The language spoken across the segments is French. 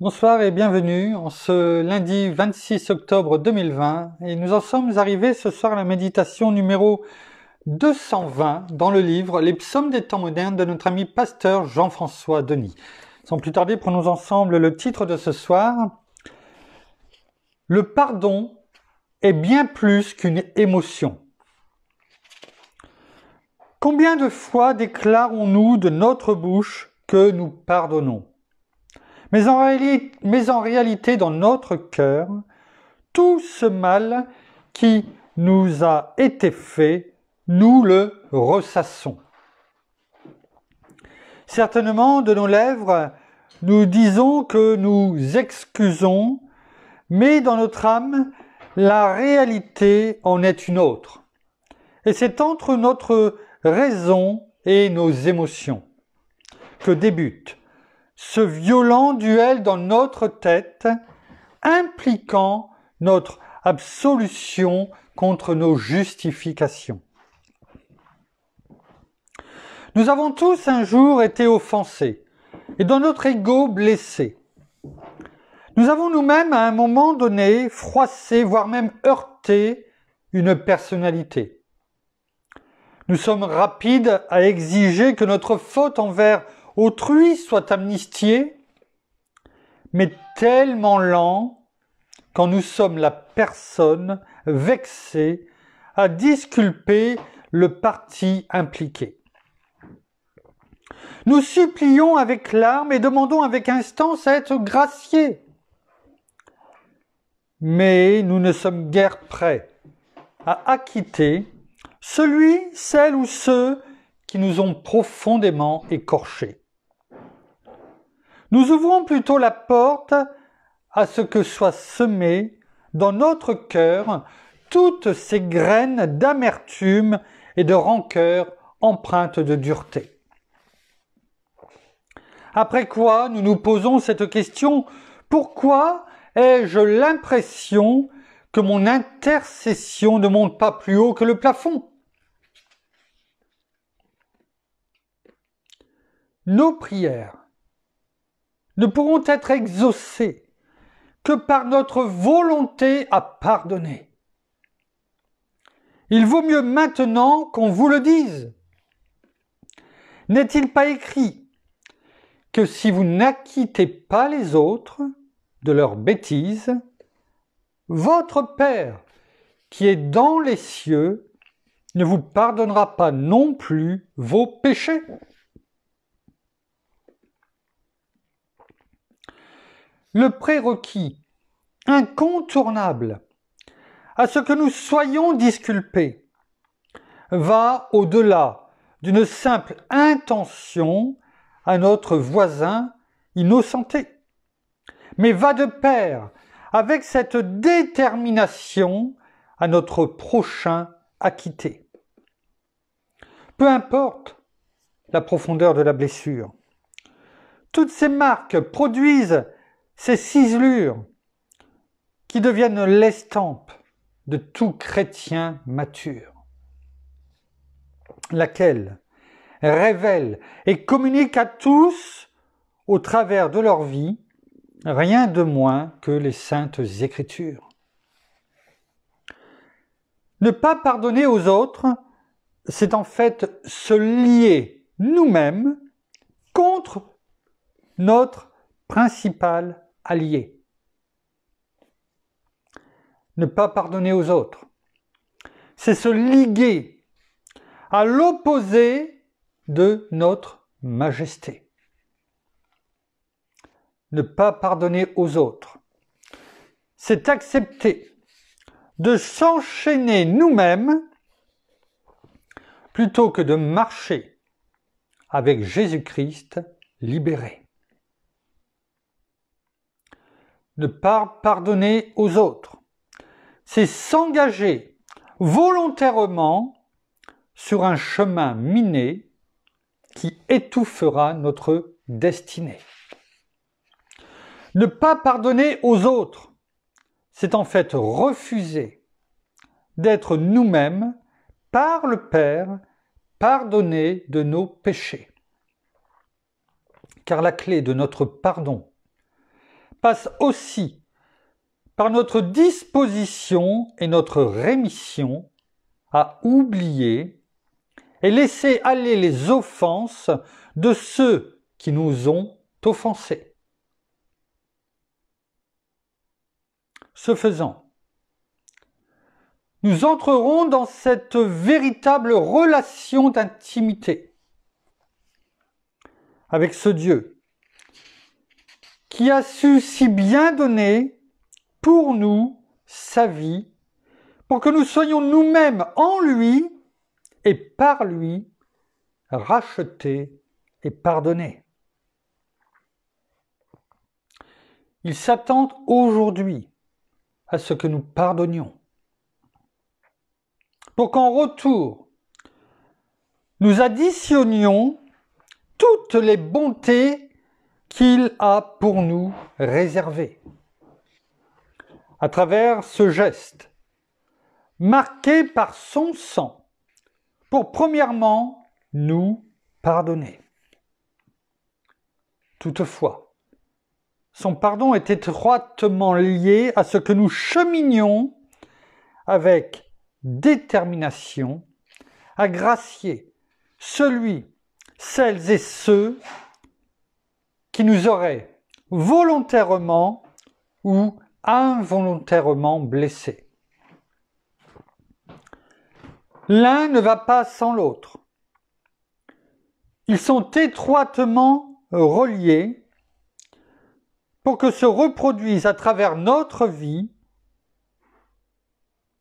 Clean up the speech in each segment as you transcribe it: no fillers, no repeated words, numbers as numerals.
Bonsoir et bienvenue en ce lundi 26 octobre 2020 et nous en sommes arrivés ce soir à la méditation numéro 220 dans le livre Les psaumes des temps modernes de notre ami pasteur Jean-François Denis. Sans plus tarder, prenons ensemble le titre de ce soir. Le pardon est bien plus qu'une émotion. Combien de fois déclarons-nous de notre bouche que nous pardonnons ? Mais en réalité, dans notre cœur, tout ce mal qui nous a été fait, nous le ressassons. Certainement, de nos lèvres, nous disons que nous excusons, mais dans notre âme, la réalité en est une autre. Et c'est entre notre raison et nos émotions que débute ce violent duel dans notre tête, impliquant notre absolution contre nos justifications. Nous avons tous un jour été offensés et dans notre ego blessé. Nous avons nous-mêmes à un moment donné froissé, voire même heurté une personnalité. Nous sommes rapides à exiger que notre faute envers autrui soit amnistiée, mais tellement lents quand nous sommes la personne vexée à disculper le parti impliqué. Nous supplions avec larmes et demandons avec instance à être graciés. Mais nous ne sommes guère prêts à acquitter celle ou ceux qui nous ont profondément écorchés. Nous ouvrons plutôt la porte à ce que soient semées dans notre cœur toutes ces graines d'amertume et de rancœur empreintes de dureté. Après quoi, nous nous posons cette question: pourquoi ai-je l'impression que mon intercession ne monte pas plus haut que le plafond ? Nos prières ne pourront être exaucées que par notre volonté à pardonner. Il vaut mieux maintenant qu'on vous le dise. N'est-il pas écrit que si vous n'acquittez pas les autres de leurs bêtises, votre Père qui est dans les cieux ne vous pardonnera pas non plus vos péchés ? Le prérequis incontournable à ce que nous soyons disculpés va au-delà d'une simple intention à notre voisin innocenté, mais va de pair avec cette détermination à notre prochain acquitté. Peu importe la profondeur de la blessure, toutes ces marques produisent ces ciselures qui deviennent l'estampe de tout chrétien mature, laquelle révèle et communique à tous, au travers de leur vie, rien de moins que les saintes Écritures. Ne pas pardonner aux autres, c'est en fait se lier nous-mêmes contre notre principal allié. Ne pas pardonner aux autres, c'est se liguer à l'opposé de notre majesté. Ne pas pardonner aux autres, c'est accepter de s'enchaîner nous-mêmes plutôt que de marcher avec Jésus-Christ libéré. Ne pas pardonner aux autres, c'est s'engager volontairement sur un chemin miné qui étouffera notre destinée. Ne pas pardonner aux autres, c'est en fait refuser d'être nous-mêmes, par le Père, pardonnés de nos péchés. Car la clé de notre pardon passe aussi par notre disposition et notre rémission à oublier et laisser aller les offenses de ceux qui nous ont offensés. Ce faisant, nous entrerons dans cette véritable relation d'intimité avec ce Dieu qui a su si bien donner pour nous sa vie, pour que nous soyons nous-mêmes en lui et par lui rachetés et pardonnés. Il s'attend aujourd'hui à ce que nous pardonnions, pour qu'en retour, nous additionnions toutes les bontés qu'il a pour nous réservées. À travers ce geste, marqué par son sang, pour premièrement nous pardonner. Toutefois, son pardon est étroitement lié à ce que nous cheminions avec détermination à gracier celles et ceux qui nous auraient volontairement ou involontairement blessés. L'un ne va pas sans l'autre. Ils sont étroitement reliés pour que se reproduise à travers notre vie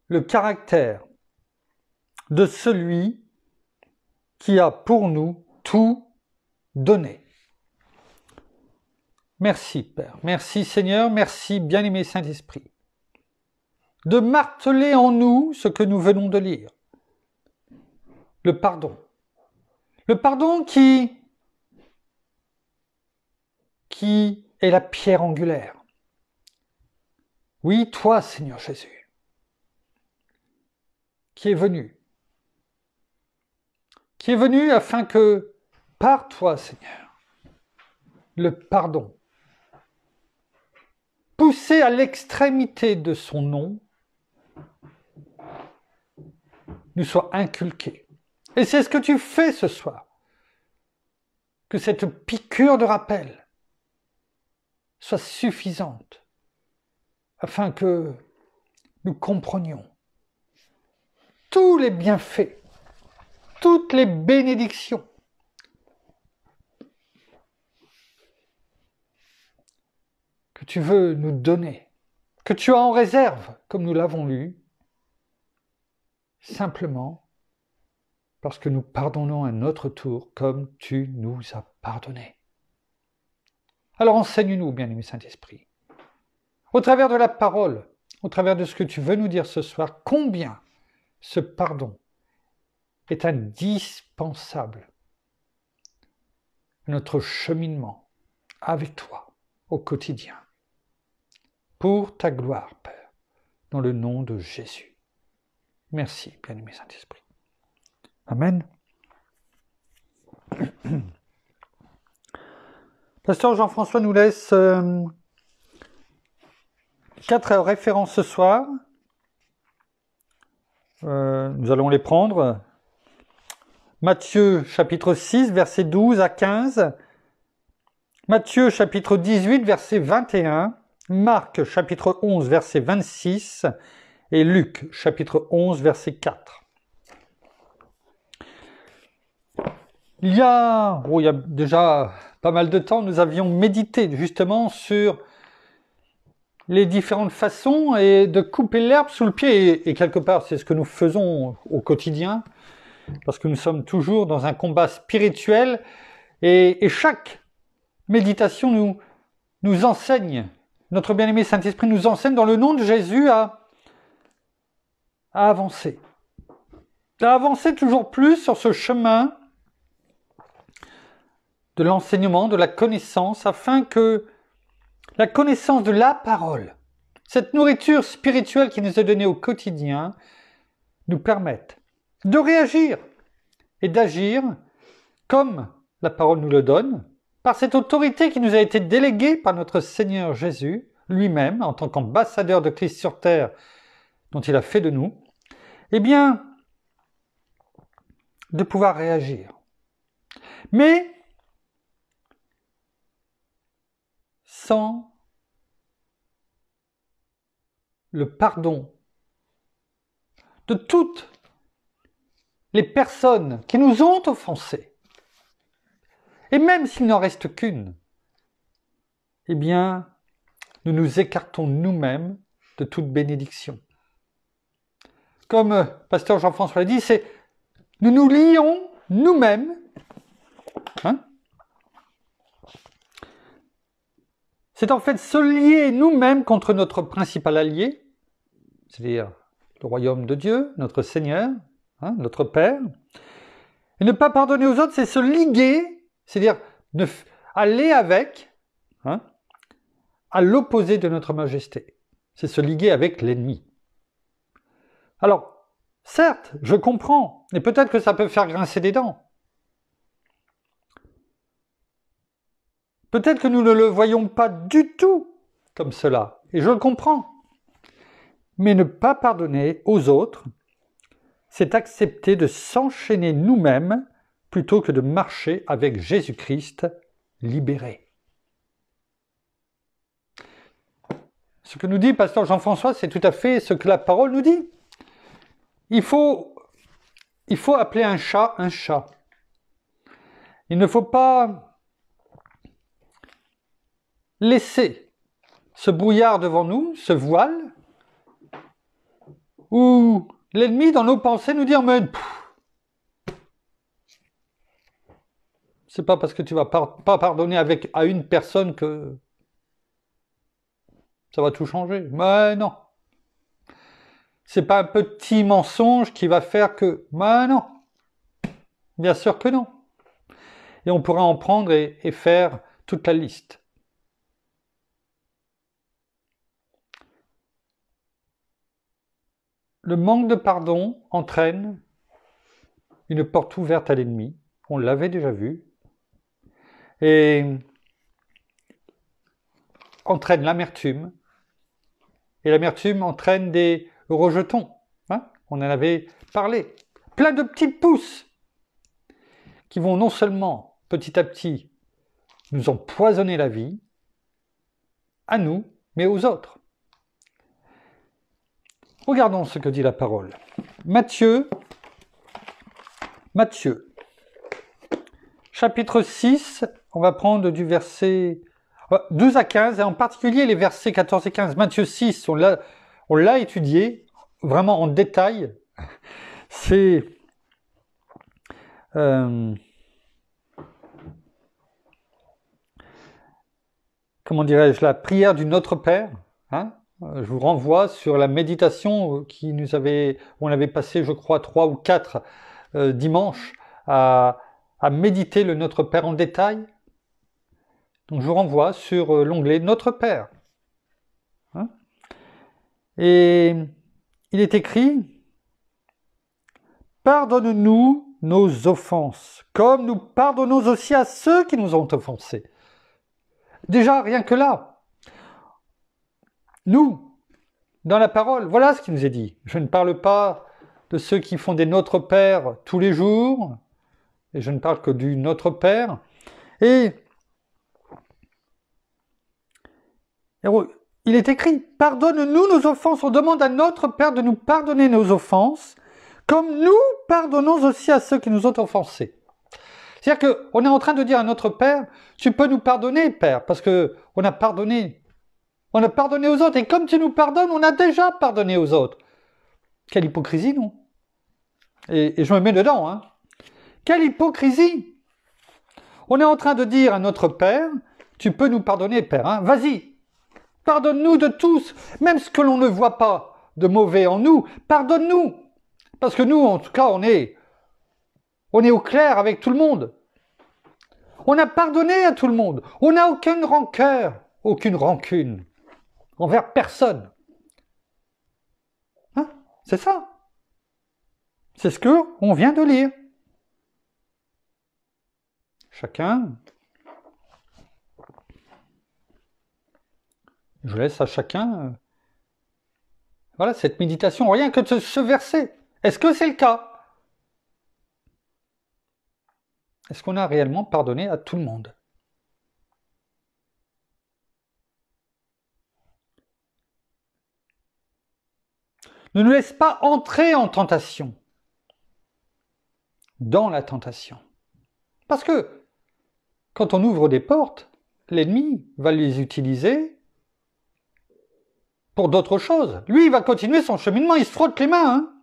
le caractère de celui qui a pour nous tout donné. Merci Père, merci Seigneur, merci bien-aimé Saint-Esprit, de marteler en nous ce que nous venons de lire. Le pardon. Le pardon qui est la pierre angulaire. Oui, toi Seigneur Jésus, qui est venu afin que, par toi Seigneur, le pardon, poussé à l'extrémité de son nom, nous soit inculqué. Et c'est ce que tu fais ce soir. Que cette piqûre de rappel soit suffisante afin que nous comprenions tous les bienfaits, toutes les bénédictions que tu veux nous donner, que tu as en réserve, comme nous l'avons lu, simplement parce que nous pardonnons à notre tour comme tu nous as pardonné. Alors enseigne-nous, bien-aimé Saint-Esprit, au travers de la parole, au travers de ce que tu veux nous dire ce soir, combien ce pardon est indispensable à notre cheminement avec toi au quotidien. Pour ta gloire, Père, dans le nom de Jésus. Merci, bien-aimé Saint-Esprit. Amen. Pasteur Jean-François nous laisse 4 références ce soir. Nous allons les prendre. Matthieu chapitre 6, versets 12 à 15. Matthieu chapitre 18, verset 21. Marc chapitre 11, verset 26. Et Luc chapitre 11, verset 4. Il y a déjà pas mal de temps, nous avions médité justement sur les différentes façons et de couper l'herbe sous le pied. Et quelque part, c'est ce que nous faisons au quotidien, parce que nous sommes toujours dans un combat spirituel. Et chaque méditation nous enseigne, notre bien-aimé Saint-Esprit nous enseigne dans le nom de Jésus à avancer. À avancer toujours plus sur ce chemin de l'enseignement, de la connaissance, afin que la connaissance de la parole, cette nourriture spirituelle qui nous est donnée au quotidien, nous permette de réagir et d'agir comme la parole nous le donne, par cette autorité qui nous a été déléguée par notre Seigneur Jésus lui-même, en tant qu'ambassadeur de Christ sur terre, dont il a fait de nous, eh bien, de pouvoir réagir. Mais sans le pardon de toutes les personnes qui nous ont offensés, et même s'il n'en reste qu'une, eh bien, nous nous écartons nous-mêmes de toute bénédiction. Comme pasteur Jean-François l'a dit, c'est nous nous lions nous-mêmes, hein. C'est en fait se lier nous-mêmes contre notre principal allié, c'est-à-dire le royaume de Dieu, notre Seigneur, hein, notre Père. Et ne pas pardonner aux autres, c'est se liguer, c'est-à-dire aller avec, hein, à l'opposé de notre majesté. C'est se liguer avec l'ennemi. Alors, certes, je comprends, et peut-être que ça peut faire grincer des dents. Peut-être que nous ne le voyons pas du tout comme cela, et je le comprends. Mais ne pas pardonner aux autres, c'est accepter de s'enchaîner nous-mêmes plutôt que de marcher avec Jésus-Christ libéré. Ce que nous dit pasteur Jean-François, c'est tout à fait ce que la parole nous dit. Il faut appeler un chat un chat. Il ne faut pas laisser ce brouillard devant nous, ce voile, où l'ennemi, dans nos pensées, nous dit « Mais c'est pas parce que tu vas pas pardonner à une personne que ça va tout changer. » Mais non. C'est pas un petit mensonge qui va faire que... Mais non. Bien sûr que non. Et on pourra en prendre et faire toute la liste. Le manque de pardon entraîne une porte ouverte à l'ennemi. On l'avait déjà vu. Et entraîne l'amertume. Et l'amertume entraîne des rejetons. Hein, on en avait parlé. Plein de petits pouces qui vont non seulement, petit à petit, nous empoisonner la vie, à nous, mais aux autres. Regardons ce que dit la parole. Matthieu, chapitre 6, on va prendre du verset 12 à 15, et en particulier les versets 14 et 15. Matthieu 6, on l'a étudié vraiment en détail. C'est comment dirais-je, la prière du Notre Père. Hein, je vous renvoie sur la méditation on avait passé, je crois, 3 ou 4 dimanches à méditer le Notre Père en détail. Donc je vous renvoie sur l'onglet Notre Père. Hein, et il est écrit « Pardonne-nous nos offenses, comme nous pardonnons aussi à ceux qui nous ont offensés. » Déjà, rien que là, nous, dans la parole, voilà ce qui nous est dit. Je ne parle pas de ceux qui font des Notre Père tous les jours, et je ne parle que du Notre Père. Et il est écrit, pardonne-nous nos offenses. On demande à notre Père de nous pardonner nos offenses, comme nous pardonnons aussi à ceux qui nous ont offensés. C'est-à-dire qu'on est en train de dire à notre Père, tu peux nous pardonner, Père, parce qu'on a pardonné. On a pardonné aux autres, et comme tu nous pardonnes, on a déjà pardonné aux autres. Quelle hypocrisie, non? Et je me mets dedans, hein. Quelle hypocrisie! On est en train de dire à notre Père, tu peux nous pardonner, Père, hein. Vas-y, pardonne-nous de tous, même ce que l'on ne voit pas de mauvais en nous, pardonne-nous. Parce que nous, en tout cas, on est au clair avec tout le monde. On a pardonné à tout le monde. On n'a aucune rancœur, aucune rancune envers personne. Hein? C'est ça. C'est ce qu'on vient de lire. Chacun Je laisse à chacun voilà, cette méditation, rien que de ce verset. Est-ce que c'est le cas? Est-ce qu'on a réellement pardonné à tout le monde? Ne nous laisse pas entrer en tentation, dans la tentation. Parce que quand on ouvre des portes, l'ennemi va les utiliser pour d'autres choses. Lui, il va continuer son cheminement, il se frotte les mains. Hein.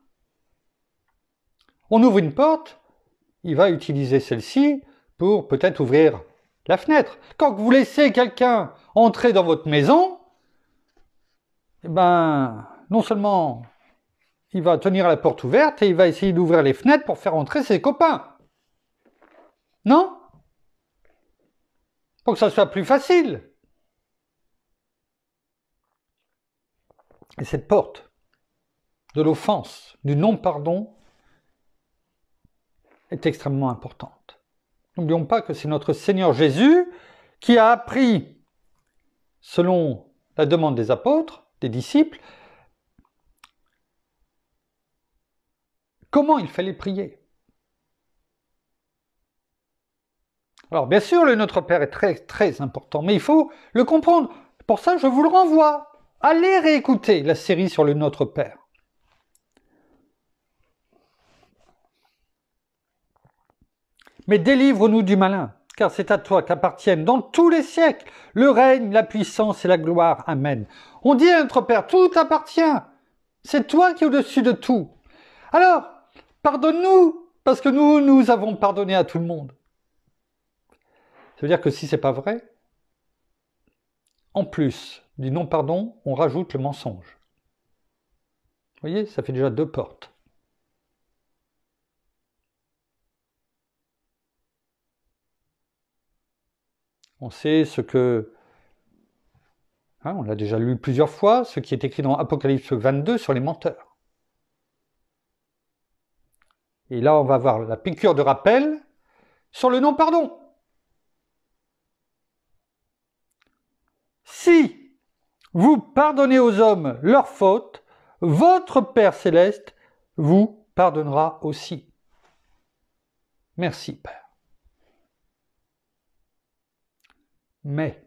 On ouvre une porte, il va utiliser celle-ci pour peut-être ouvrir la fenêtre. Quand vous laissez quelqu'un entrer dans votre maison, eh ben, non seulement il va tenir la porte ouverte et il va essayer d'ouvrir les fenêtres pour faire entrer ses copains. Non? Pour que ça soit plus facile. Et cette porte de l'offense, du non-pardon, est extrêmement importante. N'oublions pas que c'est notre Seigneur Jésus qui a appris, selon la demande des apôtres, des disciples, comment il fallait prier. Alors bien sûr, le Notre Père est très très important, mais il faut le comprendre. Pour ça, je vous le renvoie. Allez réécouter la série sur le Notre Père. Mais délivre-nous du malin, car c'est à toi qu'appartiennent dans tous les siècles le règne, la puissance et la gloire. Amen. On dit à notre Père, tout t'appartient. C'est toi qui es au-dessus de tout. Alors, pardonne-nous, parce que nous avons pardonné à tout le monde. Ça veut dire que si c'est pas vrai, en plus du non-pardon, on rajoute le mensonge. Vous voyez, ça fait déjà 2 portes. On sait ce que... Hein, on l'a déjà lu plusieurs fois, ce qui est écrit dans Apocalypse 22 sur les menteurs. Et là, on va voir la piqûre de rappel sur le non-pardon. Si vous pardonnez aux hommes leurs fautes, votre Père céleste vous pardonnera aussi. Merci, Père. Mais,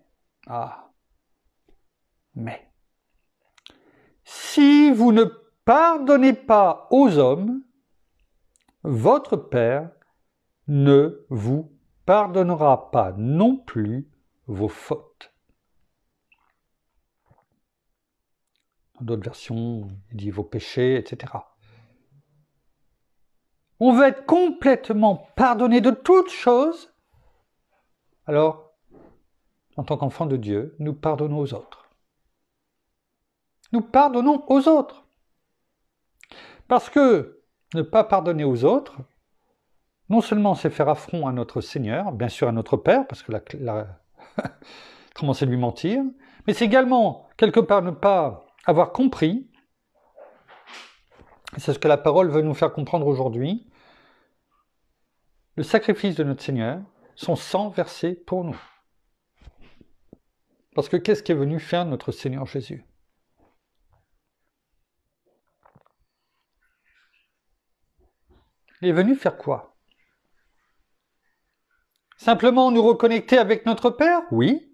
si vous ne pardonnez pas aux hommes, votre Père ne vous pardonnera pas non plus vos fautes. Dans d'autres versions, il dit vos péchés, etc. On veut être complètement pardonné de toutes choses. Alors, en tant qu'enfant de Dieu, nous pardonnons aux autres. Nous pardonnons aux autres. Parce que ne pas pardonner aux autres, non seulement c'est faire affront à notre Seigneur, bien sûr à notre Père, parce que comment c'est lui mentir, mais c'est également, quelque part, ne pas avoir compris, c'est ce que la parole veut nous faire comprendre aujourd'hui, le sacrifice de notre Seigneur, son sang versé pour nous. Parce que qu'est-ce qu'est venu faire notre Seigneur Jésus? Il est venu faire quoi? Simplement nous reconnecter avec notre Père? Oui,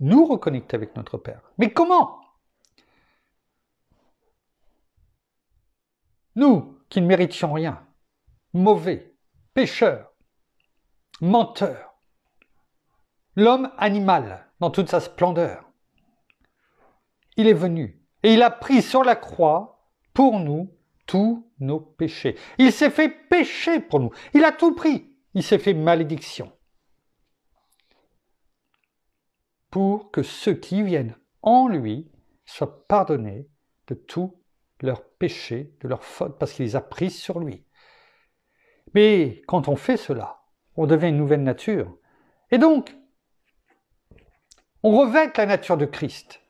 nous reconnecter avec notre Père. Mais comment? Nous, qui ne méritions rien, mauvais, pécheurs, menteurs, l'homme animal dans toute sa splendeur, il est venu et il a pris sur la croix pour nous tous nos péchés. Il s'est fait péché pour nous. Il a tout pris. Il s'est fait malédiction. Pour que ceux qui viennent en lui soient pardonnés de tous leurs péchés, de leurs fautes, parce qu'il les a prises sur lui. Mais quand on fait cela, on devient une nouvelle nature. Et donc, on revêt la nature de Christ.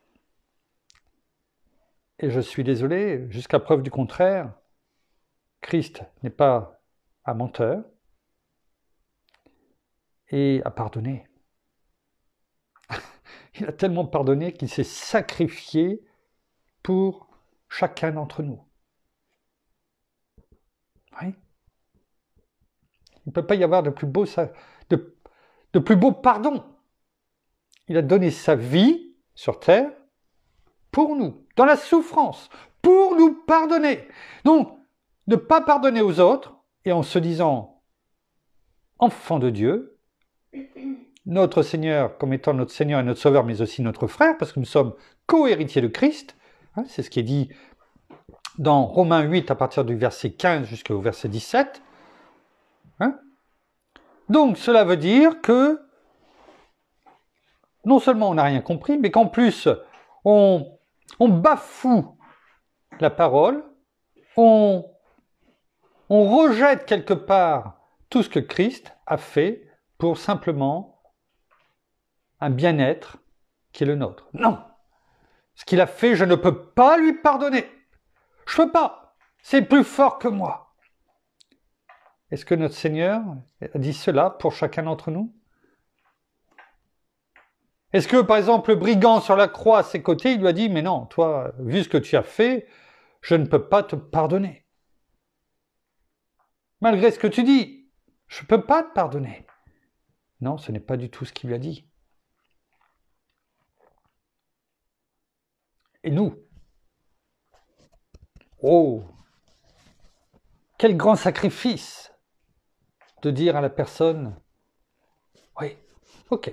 Et je suis désolé, jusqu'à preuve du contraire, Christ n'est pas un menteur et à pardonner. Il a tellement pardonné qu'il s'est sacrifié pour chacun d'entre nous. Oui. Il ne peut pas y avoir de plus beau pardon. Il a donné sa vie sur terre pour nous, dans la souffrance, pour nous pardonner. Donc, ne pas pardonner aux autres et en se disant enfant de Dieu, notre Seigneur comme étant notre Seigneur et notre Sauveur, mais aussi notre frère, parce que nous sommes co-héritiers de Christ. Hein, c'est ce qui est dit dans Romains 8 à partir du verset 15 jusqu'au verset 17. Hein? Donc cela veut dire que non seulement on n'a rien compris, mais qu'en plus on bafoue la parole, on rejette quelque part tout ce que Christ a fait pour simplement un bien-être qui est le nôtre. Non! Ce qu'il a fait, je ne peux pas lui pardonner. Je ne peux pas. C'est plus fort que moi. Est-ce que notre Seigneur a dit cela pour chacun d'entre nous? Est-ce que, par exemple, le brigand sur la croix à ses côtés, il lui a dit « Mais non, toi, vu ce que tu as fait, je ne peux pas te pardonner. Malgré ce que tu dis, je ne peux pas te pardonner. » Non, ce n'est pas du tout ce qu'il lui a dit. Et nous? Oh! Quel grand sacrifice de dire à la personne « Oui, ok,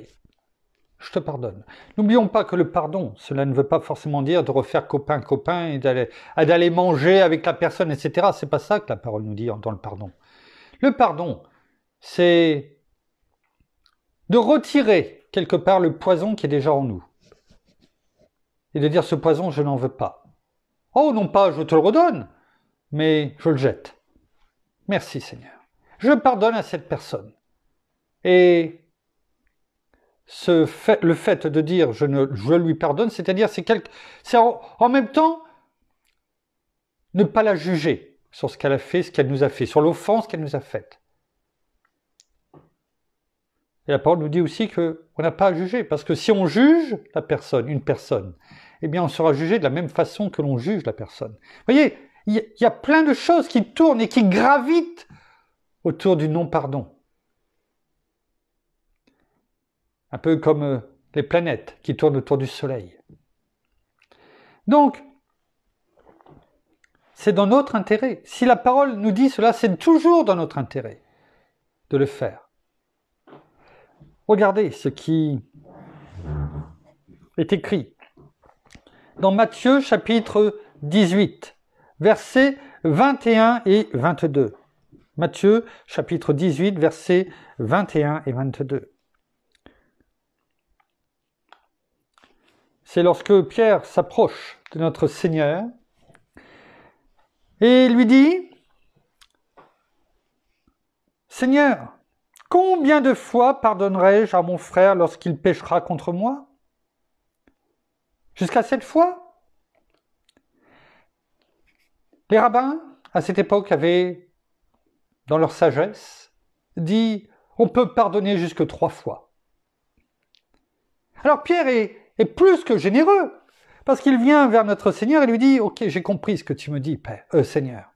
je te pardonne. » N'oublions pas que le pardon, cela ne veut pas forcément dire de refaire copain-copain et d'aller manger avec la personne, etc. C'est pas ça que la parole nous dit dans le pardon. Le pardon, c'est de retirer quelque part le poison qui est déjà en nous. Et de dire ce poison, je n'en veux pas. Oh, non pas je te le redonne, mais je le jette. Merci Seigneur. Je pardonne à cette personne. Et le fait de dire je lui pardonne, c'est-à-dire c'est en même temps ne pas la juger sur ce qu'elle a fait, ce qu'elle nous a fait, sur l'offense qu'elle nous a faite. Et la parole nous dit aussi qu'on n'a pas à juger, parce que si on juge une personne, eh bien on sera jugé de la même façon que l'on juge la personne. Vous voyez, il y a plein de choses qui tournent et qui gravitent autour du non-pardon. Un peu comme les planètes qui tournent autour du Soleil. Donc, c'est dans notre intérêt. Si la parole nous dit cela, c'est toujours dans notre intérêt de le faire. Regardez ce qui est écrit dans Matthieu chapitre 18, versets 21 et 22. Matthieu chapitre 18, versets 21 et 22. C'est lorsque Pierre s'approche de notre Seigneur et lui dit « Seigneur, combien de fois pardonnerai-je à mon frère lorsqu'il péchera contre moi? Jusqu'à 7 fois ?» Les rabbins, à cette époque, avaient, dans leur sagesse, dit « on peut pardonner jusque 3 fois ». Alors Pierre est plus que généreux, parce qu'il vient vers notre Seigneur et lui dit « Ok, j'ai compris ce que tu me dis, Seigneur.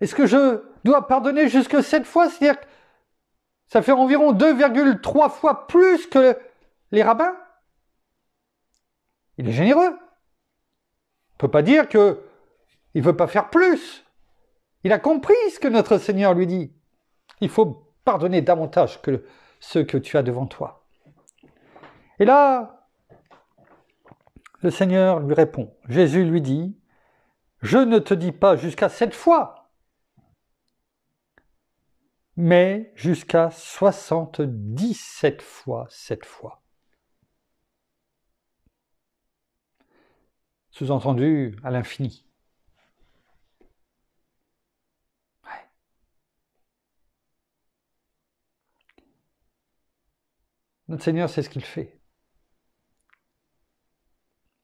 Est-ce que je dois pardonner jusque 7 fois? C'est-à-dire que ça fait environ 2,3 fois plus que les rabbins. Il est généreux. On ne peut pas dire qu'il ne veut pas faire plus. Il a compris ce que notre Seigneur lui dit. Il faut pardonner davantage que ceux que tu as devant toi. Et là, le Seigneur lui répond. Jésus lui dit, « Je ne te dis pas jusqu'à 7 fois, mais jusqu'à 77 fois 7 fois. » Sous-entendu, à l'infini. Ouais. Notre Seigneur sait ce qu'il fait.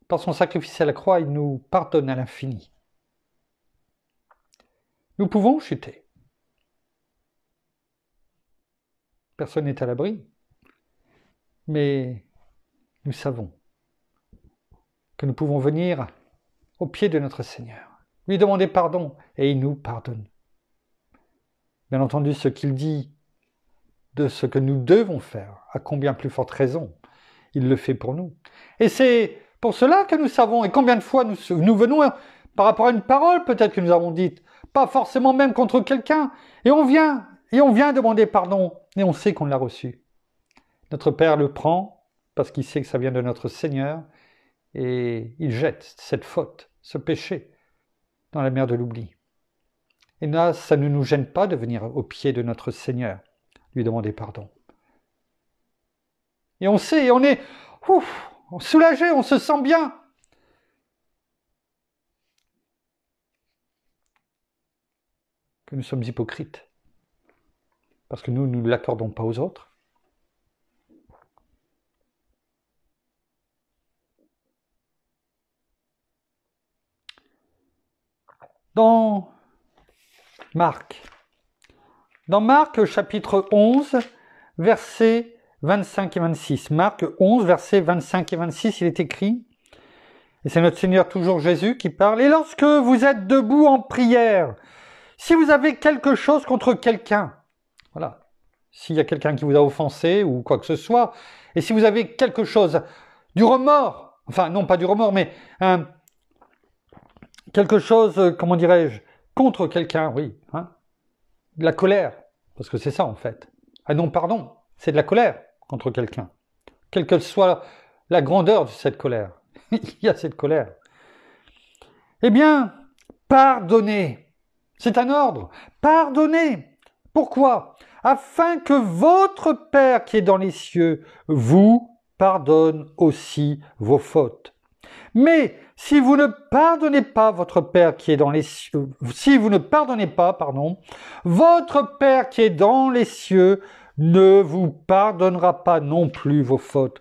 Par son sacrifice à la croix, il nous pardonne à l'infini. Nous pouvons chuter. Personne n'est à l'abri. Mais nous savons que nous pouvons venir au pied de notre Seigneur, lui demander pardon, et il nous pardonne. Bien entendu, ce qu'il dit de ce que nous devons faire, à combien plus forte raison, il le fait pour nous. Et c'est pour cela que nous savons, et combien de fois nous venons par rapport à une parole peut-être que nous avons dite, pas forcément même contre quelqu'un, et on vient demander pardon, et on sait qu'on l'a reçu. Notre Père le prend, parce qu'il sait que ça vient de notre Seigneur, et il jette cette faute, ce péché, dans la mer de l'oubli. Et là, ça ne nous gêne pas de venir au pied de notre Seigneur, lui demander pardon. Et on sait, et on est soulagé, on se sent bien. Que nous sommes hypocrites, parce que nous ne l'accordons pas aux autres. Dans Marc chapitre 11, versets 25 et 26. Marc 11, versets 25 et 26, il est écrit, et c'est notre Seigneur toujours Jésus qui parle, « Et lorsque vous êtes debout en prière, si vous avez quelque chose contre quelqu'un, voilà, s'il y a quelqu'un qui vous a offensé ou quoi que ce soit, et si vous avez quelque chose, du remords, enfin non pas du remords, mais quelque chose, comment dirais-je, contre quelqu'un, oui, de la colère, parce que c'est ça en fait. Ah non, pardon, c'est de la colère contre quelqu'un, quelle que soit la grandeur de cette colère. Il y a cette colère. Eh bien, pardonnez. C'est un ordre. Pardonnez. Pourquoi? Afin que votre Père qui est dans les cieux vous pardonne aussi vos fautes. Mais si vous ne pardonnez pas votre Père qui est dans les cieux, si vous ne pardonnez pas, votre Père qui est dans les cieux ne vous pardonnera pas non plus vos fautes.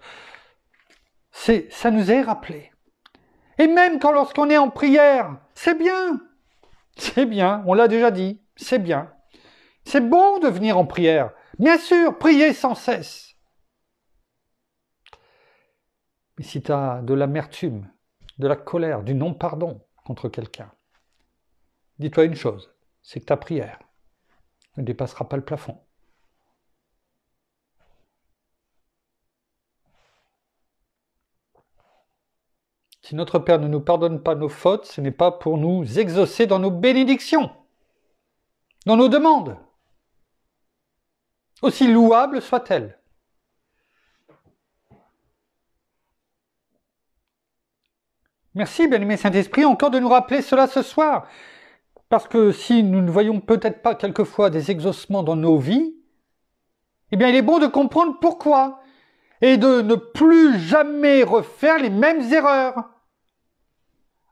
Ça nous est rappelé. Et même lorsqu'on est en prière, c'est bien, on l'a déjà dit, c'est bien. C'est bon de venir en prière. Bien sûr, prier sans cesse. Mais si tu as de l'amertume, de la colère, du non-pardon contre quelqu'un, dis-toi une chose, c'est que ta prière ne dépassera pas le plafond. Si notre Père ne nous pardonne pas nos fautes, ce n'est pas pour nous exaucer dans nos bénédictions, dans nos demandes, aussi louables soient-elles. Merci, bien-aimé Saint-Esprit, encore de nous rappeler cela ce soir. Parce que si nous ne voyons peut-être pas quelquefois des exaucements dans nos vies, eh bien il est bon de comprendre pourquoi et de ne plus jamais refaire les mêmes erreurs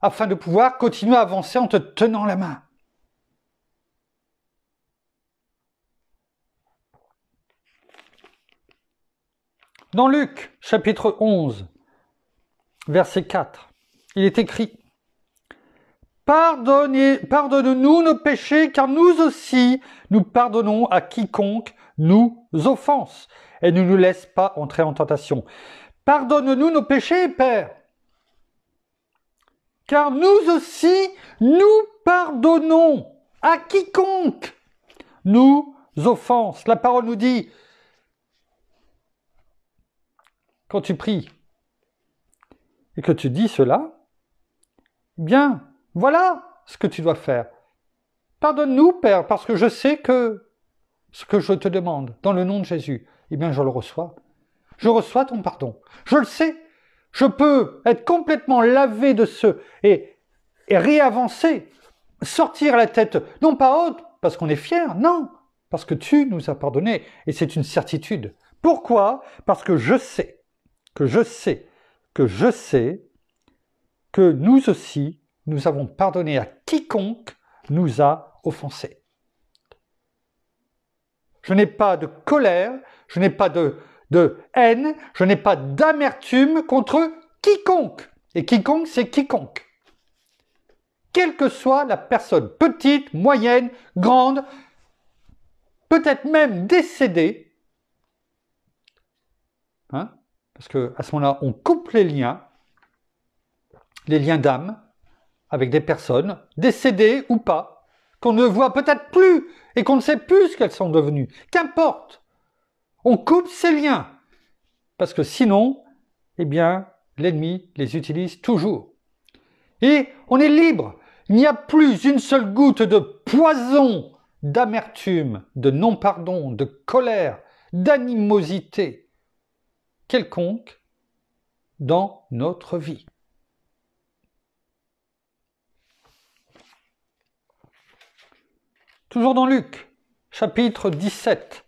afin de pouvoir continuer à avancer en te tenant la main. Dans Luc, chapitre 11, verset 4, il est écrit « Pardonne-nous nos péchés, car nous aussi, nous pardonnons à quiconque nous offense, et ne nous laisse pas entrer en tentation. Pardonne-nous nos péchés, Père, car nous aussi, nous pardonnons à quiconque nous offense. » La parole nous dit, quand tu pries et que tu dis cela, bien, voilà ce que tu dois faire. Pardonne-nous, Père, parce que je sais que ce que je te demande, dans le nom de Jésus, eh bien, je le reçois. Je reçois ton pardon. Je le sais. Je peux être complètement lavé de ce et réavancer, sortir la tête, non pas haute, parce qu'on est fier, non, parce que tu nous as pardonné, et c'est une certitude. Pourquoi? Parce que je sais que nous aussi, nous avons pardonné à quiconque nous a offensés. Je n'ai pas de colère, je n'ai pas de haine, je n'ai pas d'amertume contre quiconque. Et quiconque, c'est quiconque. Quelle que soit la personne, petite, moyenne, grande, peut-être même décédée, parce qu'à ce moment-là, on coupe les liens d'âme, avec des personnes, décédées ou pas, qu'on ne voit peut-être plus, et qu'on ne sait plus ce qu'elles sont devenues. Qu'importe, on coupe ces liens, parce que sinon, eh bien, l'ennemi les utilise toujours. Et on est libre. Il n'y a plus une seule goutte de poison, d'amertume, de non-pardon, de colère, d'animosité quelconque dans notre vie. Toujours dans Luc, chapitre 17,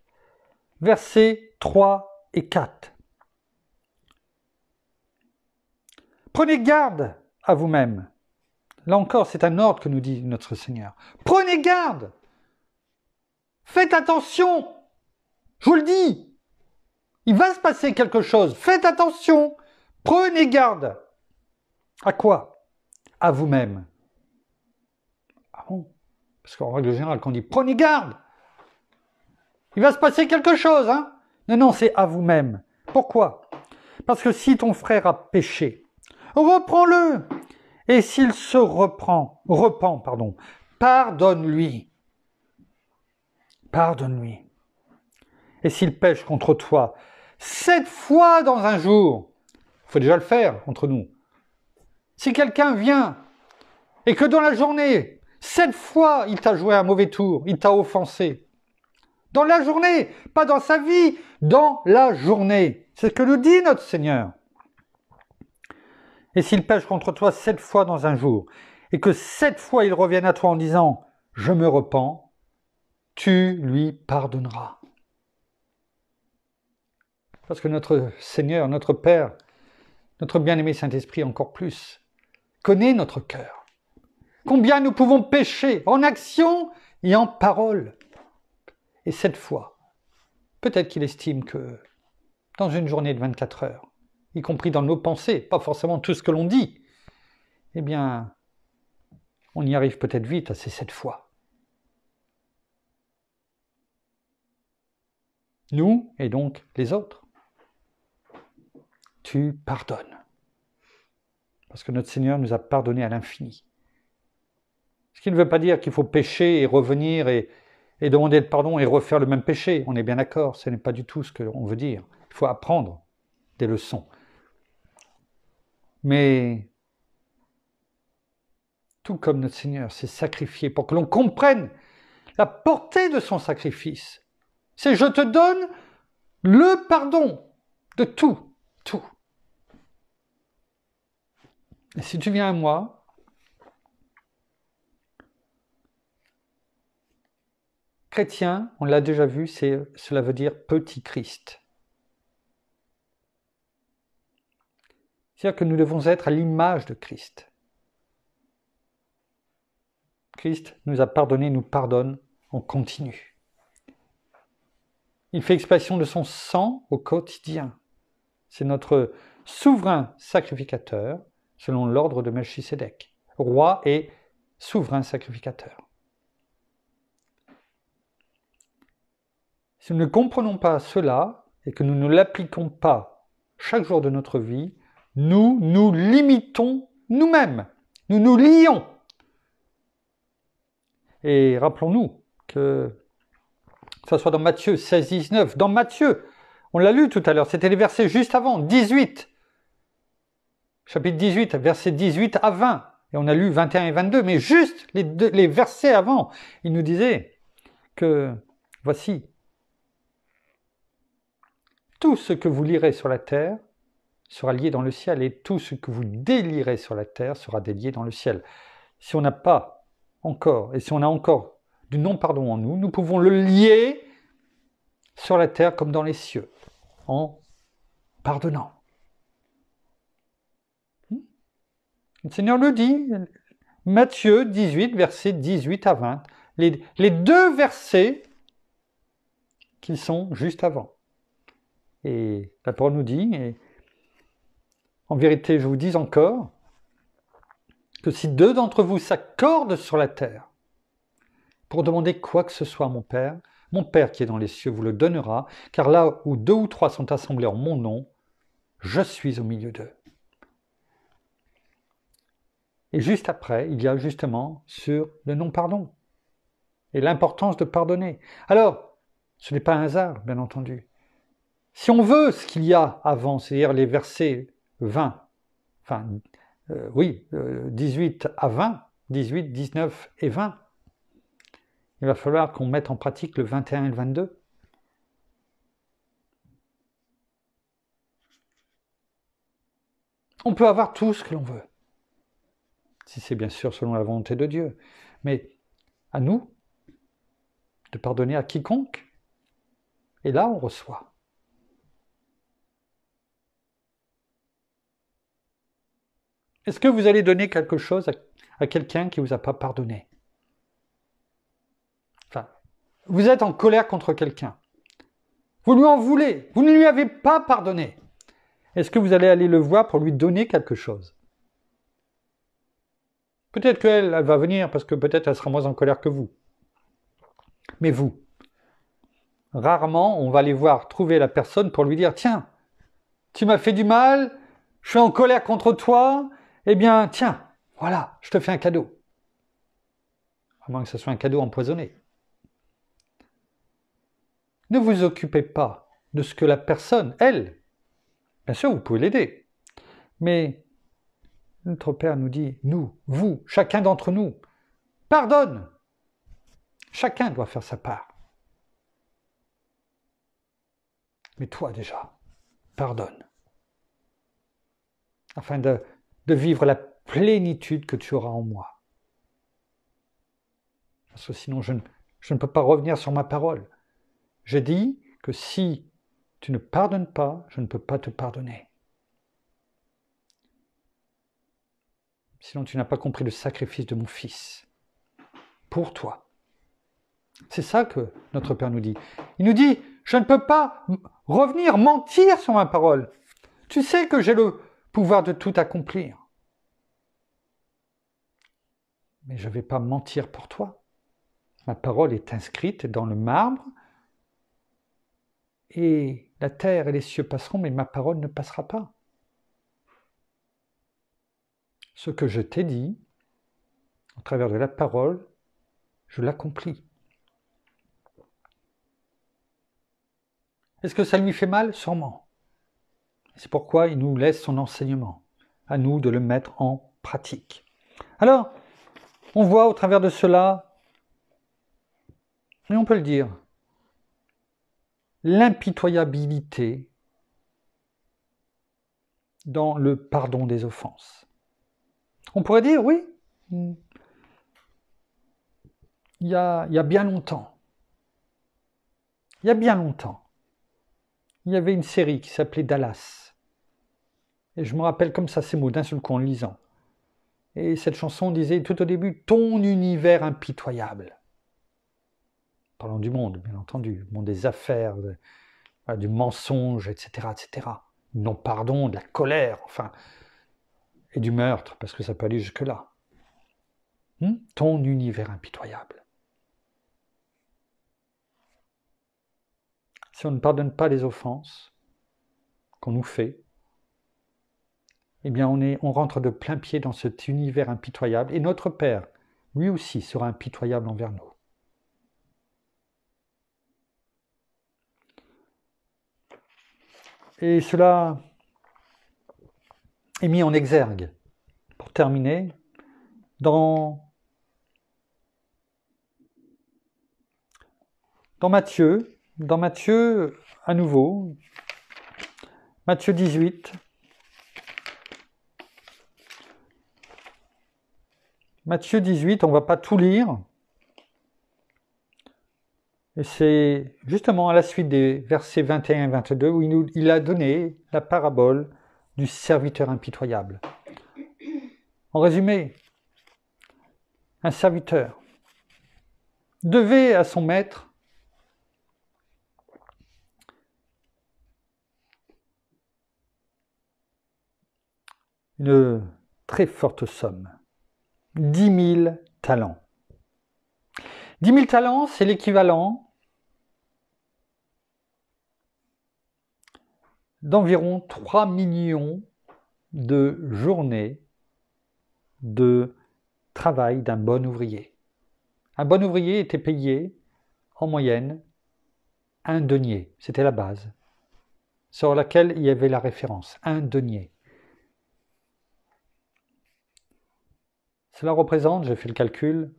versets 3 et 4. Prenez garde à vous-même. Là encore, c'est un ordre que nous dit notre Seigneur. Prenez garde. Faites attention. Je vous le dis. Il va se passer quelque chose. Faites attention. Prenez garde. À quoi? À vous-même. Ah bon? Parce qu'en règle générale, quand on dit prenez garde, il va se passer quelque chose, hein? Non, c'est à vous-même. Pourquoi? Parce que si ton frère a péché, reprends-le. Et s'il se repent, pardonne-lui. Pardonne-lui. Et s'il pêche contre toi 7 fois dans un jour, il faut déjà le faire entre nous. Si quelqu'un vient et que dans la journée, 7 fois il t'a joué un mauvais tour, il t'a offensé, dans la journée, pas dans sa vie, dans la journée. C'est ce que nous dit notre Seigneur. Et s'il pêche contre toi 7 fois dans un jour, et que 7 fois il revienne à toi en disant « Je me repens », tu lui pardonneras. Parce que notre Seigneur, notre Père, notre bien-aimé Saint-Esprit encore plus, connaît notre cœur. Combien nous pouvons pécher en action et en parole. Et 7 fois, peut-être qu'il estime que dans une journée de 24 heures, y compris dans nos pensées, pas forcément tout ce que l'on dit, eh bien, on y arrive peut-être vite à ces 7 fois. Nous, et donc les autres. Tu pardonnes. Parce que notre Seigneur nous a pardonné à l'infini. Ce qui ne veut pas dire qu'il faut pécher et revenir et demander le pardon et refaire le même péché. On est bien d'accord, ce n'est pas du tout ce qu'on veut dire. Il faut apprendre des leçons. Mais tout comme notre Seigneur s'est sacrifié pour que l'on comprenne la portée de son sacrifice, c'est « je te donne le pardon de tout, tout ». Et si tu viens à moi, chrétien, on l'a déjà vu, cela veut dire petit Christ. C'est-à-dire que nous devons être à l'image de Christ. Christ nous a pardonné, nous pardonne en continu. Il fait expression de son sang au quotidien. C'est notre souverain sacrificateur, selon l'ordre de Melchisédek, roi et souverain sacrificateur. Si nous ne comprenons pas cela et que nous ne l'appliquons pas chaque jour de notre vie, nous nous limitons nous-mêmes, nous nous lions. Et rappelons-nous que ce soit dans Matthieu 16, 19, dans Matthieu, on l'a lu tout à l'heure, c'était les versets juste avant, 18, chapitre 18, versets 18 à 20, et on a lu 21 et 22, mais juste les versets avant, il nous disait que, voici, tout ce que vous lirez sur la terre sera lié dans le ciel, et tout ce que vous délirez sur la terre sera délié dans le ciel. Si on n'a pas encore, et si on a encore du non-pardon en nous, nous pouvons le lier sur la terre comme dans les cieux, en pardonnant. Le Seigneur le dit, Matthieu 18, versets 18 à 20, les 2 versets qui sont juste avant. Et la parole nous dit, et en vérité je vous dis encore, que si 2 d'entre vous s'accordent sur la terre pour demander quoi que ce soit à mon Père qui est dans les cieux vous le donnera, car là où 2 ou 3 sont assemblés en mon nom, je suis au milieu d'eux. Et juste après, il y a justement sur le non-pardon et l'importance de pardonner. Alors, ce n'est pas un hasard, bien entendu. Si on veut ce qu'il y a avant, c'est-à-dire les versets 20, enfin, 18 à 20, 18, 19 et 20, il va falloir qu'on mette en pratique le 21 et le 22. On peut avoir tout ce que l'on veut, si c'est bien sûr selon la volonté de Dieu. Mais à nous de pardonner à quiconque, et là on reçoit. Est-ce que vous allez donner quelque chose à quelqu'un qui ne vous a pas pardonné? Enfin, vous êtes en colère contre quelqu'un. Vous lui en voulez. Vous ne lui avez pas pardonné. Est-ce que vous allez aller le voir pour lui donner quelque chose? Peut-être qu'elle va venir parce que peut-être elle sera moins en colère que vous. Mais vous, rarement on va aller voir, trouver la personne pour lui dire « Tiens, tu m'as fait du mal, je suis en colère contre toi, eh bien tiens, voilà, je te fais un cadeau. » À moins que ce soit un cadeau empoisonné. Ne vous occupez pas de ce que la personne, elle, bien sûr vous pouvez l'aider, mais notre Père nous dit, nous, vous, chacun d'entre nous, pardonne. Chacun doit faire sa part. Mais toi déjà, pardonne. Afin de vivre la plénitude que tu auras en moi. Parce que sinon, je ne peux pas revenir sur ma parole. J'ai dit que si tu ne pardonnes pas, je ne peux pas te pardonner. Sinon, tu n'as pas compris le sacrifice de mon Fils pour toi. C'est ça que notre Père nous dit. Il nous dit, je ne peux pas revenir mentir sur ma parole. Tu sais que j'ai le pouvoir de tout accomplir. Mais je ne vais pas mentir pour toi. Ma parole est inscrite dans le marbre et la terre et les cieux passeront, mais ma parole ne passera pas. Ce que je t'ai dit, au travers de la parole, je l'accomplis. Est-ce que ça lui fait mal? Sûrement. C'est pourquoi il nous laisse son enseignement. À nous de le mettre en pratique. Alors, on voit au travers de cela, et on peut le dire, l'impitoyabilité dans le pardon des offenses. On pourrait dire, oui, il y a bien longtemps, il y avait une série qui s'appelait Dallas. Et je me rappelle comme ça ces mots d'un seul coup en le lisant. Et cette chanson disait tout au début, ton univers impitoyable. Parlons du monde, bien entendu, le monde des affaires, du mensonge, etc., etc. Non pardon, de la colère, enfin, et du meurtre, parce que ça peut aller jusque-là. Ton univers impitoyable. Si on ne pardonne pas les offenses qu'on nous fait, eh bien on rentre de plein pied dans cet univers impitoyable, et notre Père, lui aussi, sera impitoyable envers nous. Et cela est mis en exergue, pour terminer, dans Matthieu, à nouveau, Matthieu 18, Matthieu 18, on ne va pas tout lire, et c'est justement à la suite des versets 21 et 22 où il a donné la parabole du serviteur impitoyable. En résumé, un serviteur devait à son maître une très forte somme, 10 000 talents. 10 000 talents, c'est l'équivalent d'environ 3 millions de journées de travail d'un bon ouvrier. Un bon ouvrier était payé en moyenne 1 denier, c'était la base, sur laquelle il y avait la référence, 1 denier. Cela représente, j'ai fait le calcul,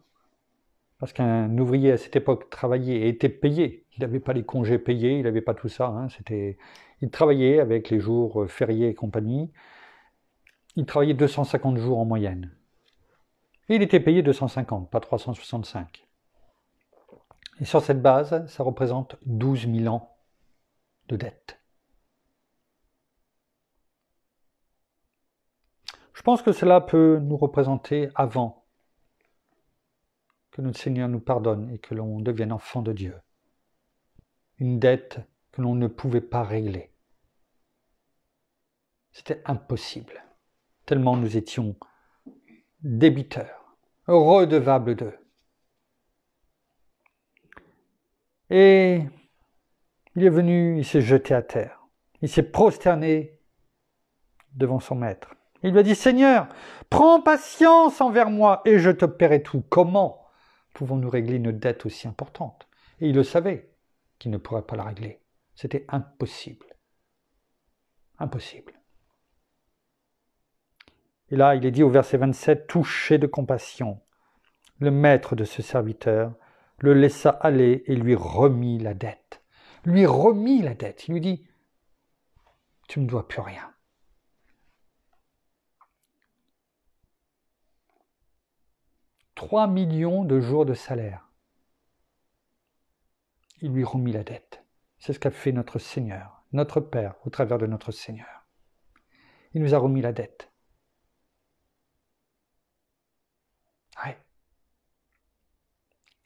parce qu'un ouvrier à cette époque travaillait et était payé, il n'avait pas les congés payés, il n'avait pas tout ça, il travaillait avec les jours fériés et compagnie, il travaillait 250 jours en moyenne. Et il était payé 250, pas 365. Et sur cette base, ça représente 12 000 ans de dette. Je pense que cela peut nous représenter avant que notre Seigneur nous pardonne et que l'on devienne enfant de Dieu. Une dette que l'on ne pouvait pas régler. C'était impossible, tellement nous étions débiteurs, redevables d'eux. Et il est venu, il s'est jeté à terre, il s'est prosterné devant son maître. Il lui a dit, Seigneur, prends patience envers moi et je te paierai tout. Comment pouvons-nous régler une dette aussi importante? Et il le savait qu'il ne pourrait pas la régler. C'était impossible. Impossible. Et là, il est dit au verset 27, touché de compassion, le maître de ce serviteur le laissa aller et lui remit la dette. Lui remit la dette. Il lui dit, tu ne me dois plus rien. « 3 millions de jours de salaire. Il lui remit la dette. C'est ce qu'a fait notre Seigneur, notre Père, au travers de notre Seigneur. Il nous a remis la dette. Ouais.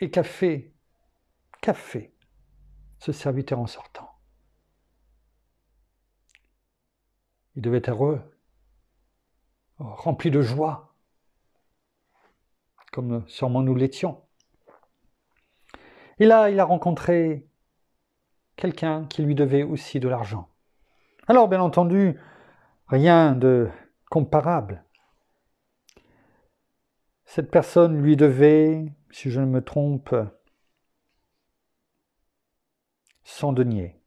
Et qu'a fait ce serviteur en sortant? Il devait être heureux, rempli de joie, comme sûrement nous l'étions. Et là, il a rencontré quelqu'un qui lui devait aussi de l'argent. Alors, bien entendu, rien de comparable. Cette personne lui devait, si je ne me trompe, 100 deniers.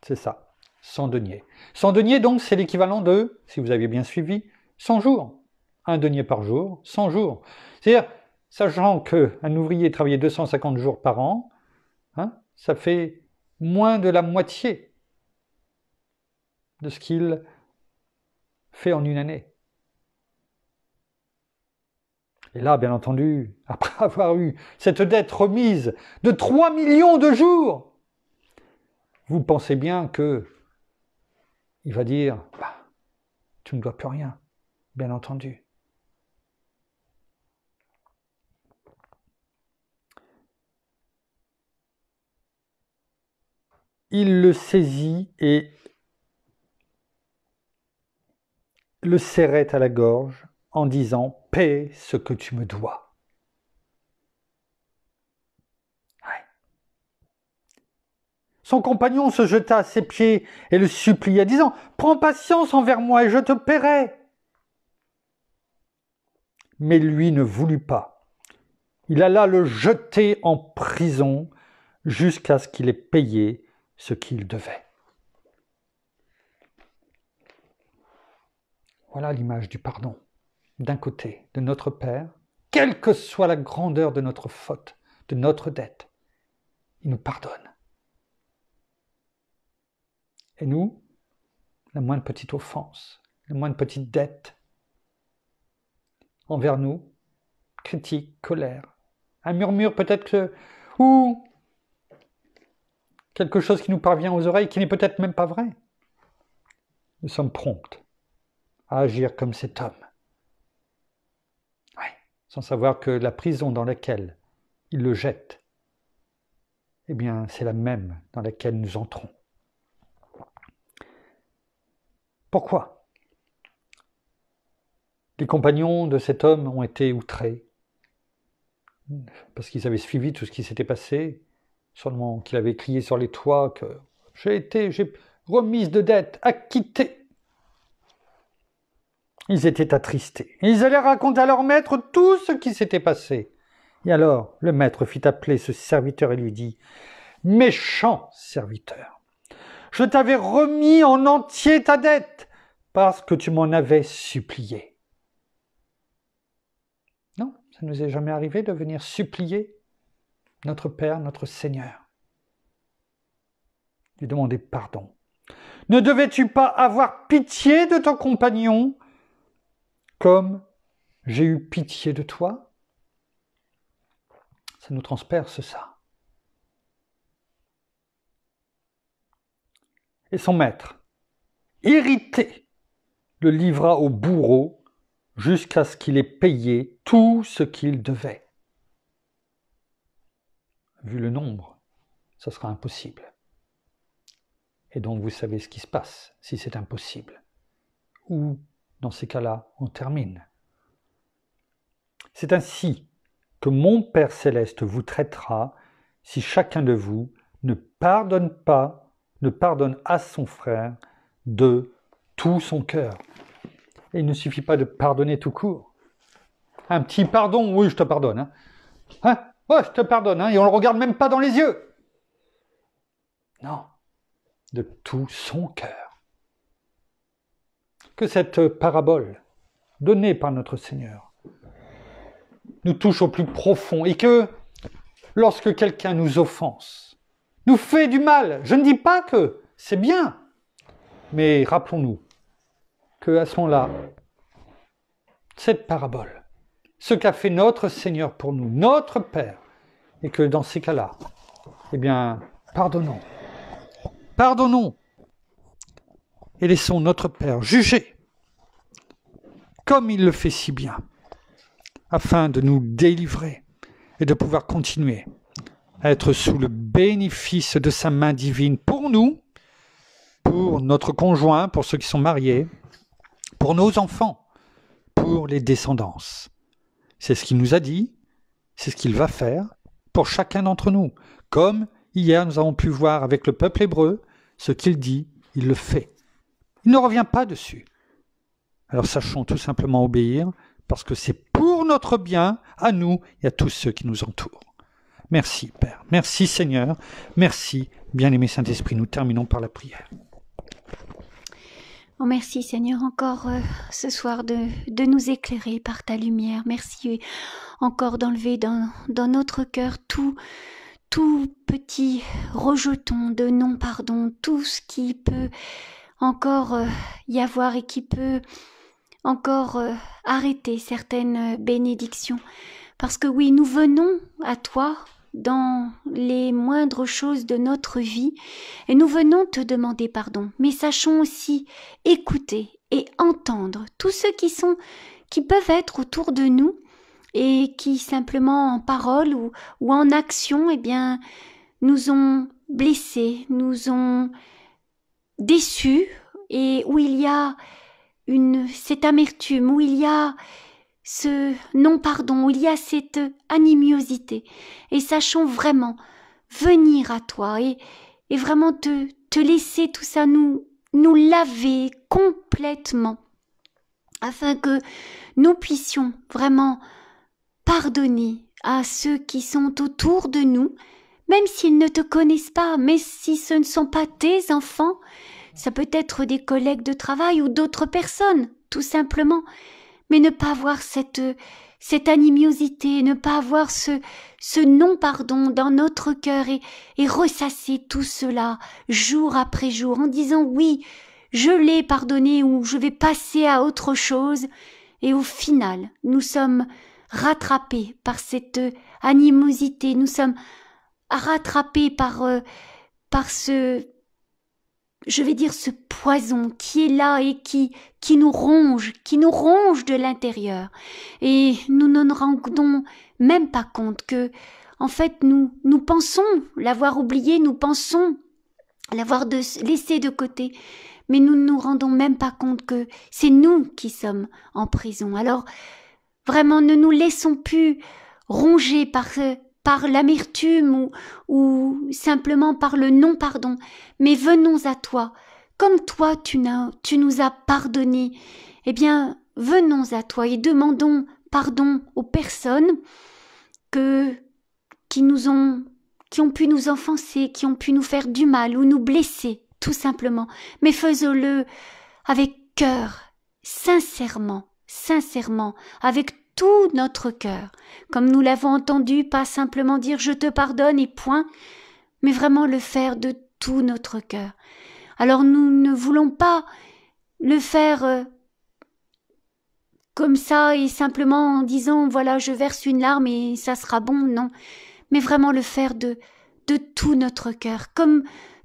C'est ça, 100 deniers. 100 deniers, donc, c'est l'équivalent de, si vous aviez bien suivi, 100 jours. 1 denier par jour, 100 jours. C'est-à-dire, sachant qu'un ouvrier travaillait 250 jours par an, ça fait moins de la moitié de ce qu'il fait en une année. Et là, bien entendu, après avoir eu cette dette remise de 3 millions de jours, vous pensez bien que il va dire, tu ne dois plus rien, bien entendu. Il le saisit et le serrait à la gorge en disant « Paie ce que tu me dois ». Ouais. Son compagnon se jeta à ses pieds et le supplia, disant « Prends patience envers moi et je te paierai ». Mais lui ne voulut pas. Il alla le jeter en prison jusqu'à ce qu'il ait payé ce qu'il devait. Voilà l'image du pardon. D'un côté, de notre Père, quelle que soit la grandeur de notre faute, de notre dette, il nous pardonne. Et nous, la moindre petite offense, la moindre petite dette envers nous, critique, colère, un murmure peut-être que, ou quelque chose qui nous parvient aux oreilles qui n'est peut-être même pas vrai. Nous sommes prompts à agir comme cet homme. Ouais, sans savoir que la prison dans laquelle il le jette, eh bien, c'est la même dans laquelle nous entrons. Pourquoi? Les compagnons de cet homme ont été outrés, parce qu'ils avaient suivi tout ce qui s'était passé, seulement qu'il avait crié sur les toits que j'ai remise de dette, acquittée. Ils étaient attristés. Ils allaient raconter à leur maître tout ce qui s'était passé. Et alors, le maître fit appeler ce serviteur et lui dit, « Méchant serviteur, je t'avais remis en entier ta dette, parce que tu m'en avais supplié. » Non, ça ne nous est jamais arrivé de venir supplier notre Père, notre Seigneur. Lui demander pardon. Ne devais-tu pas avoir pitié de ton compagnon comme j'ai eu pitié de toi? Ça nous transperce ça. Et son maître, irrité, le livra au bourreau jusqu'à ce qu'il ait payé tout ce qu'il devait. Vu le nombre, ça sera impossible. Et donc vous savez ce qui se passe si c'est impossible. Ou, dans ces cas-là, on termine. C'est ainsi que mon Père Céleste vous traitera si chacun de vous ne pardonne à son frère de tout son cœur. Et il ne suffit pas de pardonner tout court. Un petit pardon, oui, je te pardonne. Ouais, je te pardonne, et on ne le regarde même pas dans les yeux. Non, de tout son cœur. Que cette parabole, donnée par notre Seigneur, nous touche au plus profond et que, lorsque quelqu'un nous offense, nous fait du mal, je ne dis pas que c'est bien, mais rappelons-nous qu'à ce moment-là, cette parabole, ce qu'a fait notre Seigneur pour nous, notre Père, et que dans ces cas-là, eh bien, pardonnons. Pardonnons et laissons notre Père juger comme il le fait si bien, afin de nous délivrer et de pouvoir continuer à être sous le bénéfice de sa main divine pour nous, pour notre conjoint, pour ceux qui sont mariés, pour nos enfants, pour les descendances. C'est ce qu'il nous a dit, c'est ce qu'il va faire pour chacun d'entre nous. Comme hier nous avons pu voir avec le peuple hébreu, ce qu'il dit, il le fait. Il ne revient pas dessus. Alors sachons tout simplement obéir, parce que c'est pour notre bien, à nous et à tous ceux qui nous entourent. Merci Père, merci Seigneur, merci bien-aimé Saint-Esprit. Nous terminons par la prière. Oh, merci Seigneur encore ce soir de nous éclairer par ta lumière. Merci encore d'enlever dans notre cœur tout petit rejeton de non-pardon, tout ce qui peut encore y avoir et qui peut encore arrêter certaines bénédictions. Parce que oui, nous venons à toi dans les moindres choses de notre vie et nous venons te demander pardon. Mais sachons aussi écouter et entendre tous ceux qui peuvent être autour de nous et qui simplement en parole ou en action, eh bien, nous ont blessés, nous ont déçus et où il y a cette amertume, où il y a ce non-pardon, où il y a cette animosité. Et sachons vraiment venir à toi et vraiment te laisser tout ça nous laver complètement afin que nous puissions vraiment pardonner à ceux qui sont autour de nous, même s'ils ne te connaissent pas, mais si ce ne sont pas tes enfants, ça peut être des collègues de travail ou d'autres personnes, tout simplement, mais ne pas avoir cette animosité, ne pas avoir ce non-pardon dans notre cœur et ressasser tout cela jour après jour en disant oui, je l'ai pardonné ou je vais passer à autre chose et au final, nous sommes rattrapés par cette animosité, nous sommes rattrapés par ce poison qui est là et qui nous ronge de l'intérieur. Et nous ne nous rendons même pas compte que, en fait, nous pensons l'avoir oublié, nous pensons l'avoir laissé de côté, mais nous ne nous rendons même pas compte que c'est nous qui sommes en prison. Alors, vraiment, ne nous laissons plus rongés par l'amertume ou simplement par le non-pardon, mais venons à toi. Comme toi, tu nous as pardonné, eh bien, venons à toi et demandons pardon aux personnes qui ont pu nous offenser, qui ont pu nous faire du mal ou nous blesser, tout simplement. Mais faisons-le avec cœur, sincèrement, avec tout notre cœur. Comme nous l'avons entendu, pas simplement dire « je te pardonne » et point, mais vraiment le faire de tout notre cœur. Alors nous ne voulons pas le faire comme ça et simplement en disant « voilà, je verse une larme et ça sera bon », non. Mais vraiment le faire de tout notre cœur, comme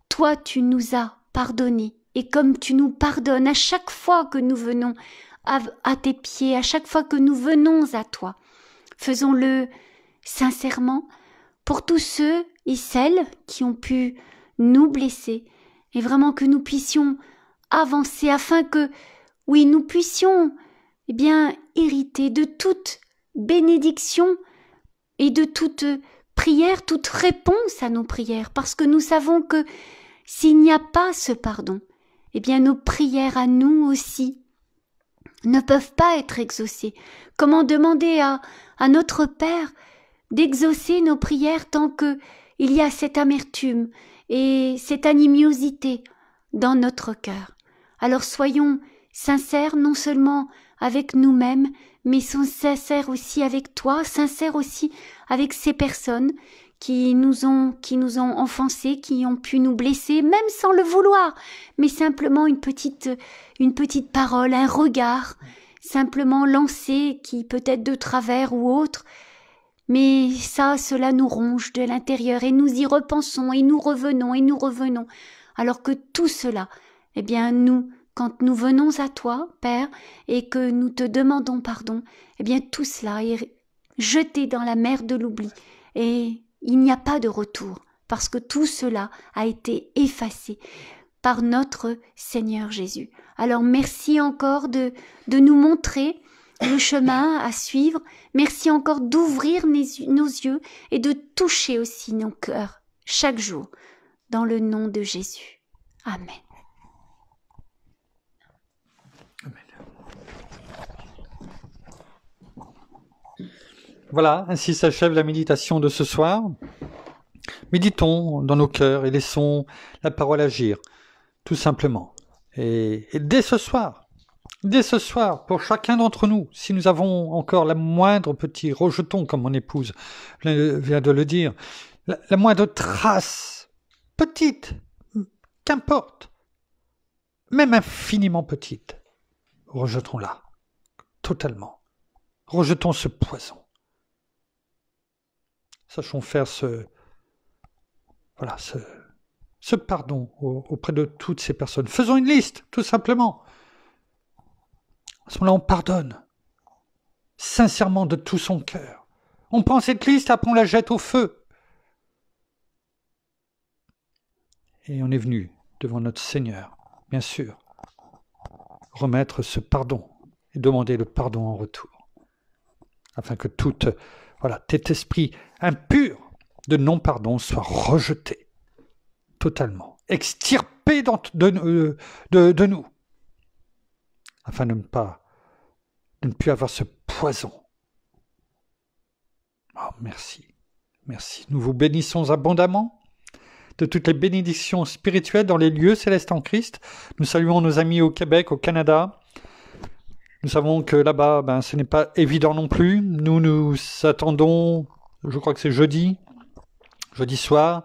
toi tu nous as pardonné et comme tu nous pardonnes à chaque fois que nous venons à tes pieds, à chaque fois que nous venons à toi. Faisons-le sincèrement pour tous ceux et celles qui ont pu nous blesser et vraiment que nous puissions avancer afin que, oui, nous puissions hériter de toute bénédiction et de toute prière, toute réponse à nos prières, parce que nous savons que s'il n'y a pas ce pardon, nos prières à nous aussi ne peuvent pas être exaucées. Comment demander à notre Père d'exaucer nos prières tant que il y a cette amertume et cette animosité dans notre cœur? Alors soyons sincères non seulement avec nous-mêmes, mais sincères aussi avec toi, sincères aussi avec ces personnes qui nous ont offensés, qui ont pu nous blesser, même sans le vouloir, mais simplement une petite parole, un regard, simplement lancé, qui peut être de travers ou autre, mais cela nous ronge de l'intérieur, et nous y repensons, et nous revenons, alors que tout cela, quand nous venons à toi, Père, et que nous te demandons pardon, tout cela est jeté dans la mer de l'oubli, et il n'y a pas de retour, parce que tout cela a été effacé par notre Seigneur Jésus. Alors merci encore de nous montrer le chemin à suivre, merci encore d'ouvrir nos yeux et de toucher aussi nos cœurs chaque jour, dans le nom de Jésus. Amen. Voilà, ainsi s'achève la méditation de ce soir. Méditons dans nos cœurs et laissons la parole agir, tout simplement. Et dès ce soir, pour chacun d'entre nous, si nous avons encore la moindre petit rejeton, comme mon épouse vient de le dire, la moindre trace, petite, qu'importe, même infiniment petite, rejetons-la, totalement. Rejetons ce poison. Sachons faire ce pardon auprès de toutes ces personnes. Faisons une liste, tout simplement. À ce moment-là, on pardonne, sincèrement, de tout son cœur. On prend cette liste, après on la jette au feu. Et on est venu devant notre Seigneur, bien sûr, remettre ce pardon et demander le pardon en retour, afin que cet esprit impur de non-pardon soit rejeté totalement, extirpé de nous, afin de ne plus avoir ce poison. Oh, merci. Nous vous bénissons abondamment de toutes les bénédictions spirituelles dans les lieux célestes en Christ. Nous saluons nos amis au Québec, au Canada. Nous savons que là-bas, ce n'est pas évident non plus. Nous attendons, je crois que c'est jeudi soir,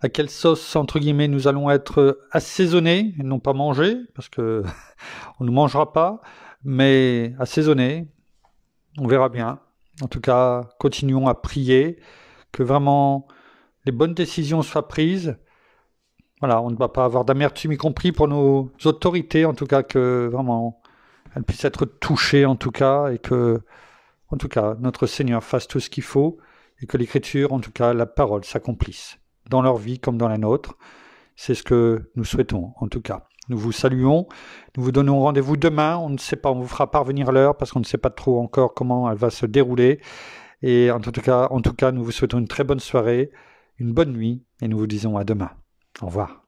à quelle sauce, entre guillemets, nous allons être assaisonnés, et non pas mangés, parce que on ne mangera pas, mais assaisonnés. On verra bien. En tout cas, continuons à prier, que vraiment les bonnes décisions soient prises. Voilà, on ne va pas avoir d'amertume, y compris pour nos autorités, en tout cas, que vraiment elles puissent être touchées, en tout cas, et que, en tout cas, notre Seigneur fasse tout ce qu'il faut, et que l'Écriture, en tout cas, la parole s'accomplisse, dans leur vie comme dans la nôtre. C'est ce que nous souhaitons, en tout cas. Nous vous saluons, nous vous donnons rendez-vous demain, on ne sait pas, on vous fera parvenir l'heure, parce qu'on ne sait pas trop encore comment elle va se dérouler, Et en tout cas, nous vous souhaitons une très bonne soirée, une bonne nuit, et nous vous disons à demain. Au revoir.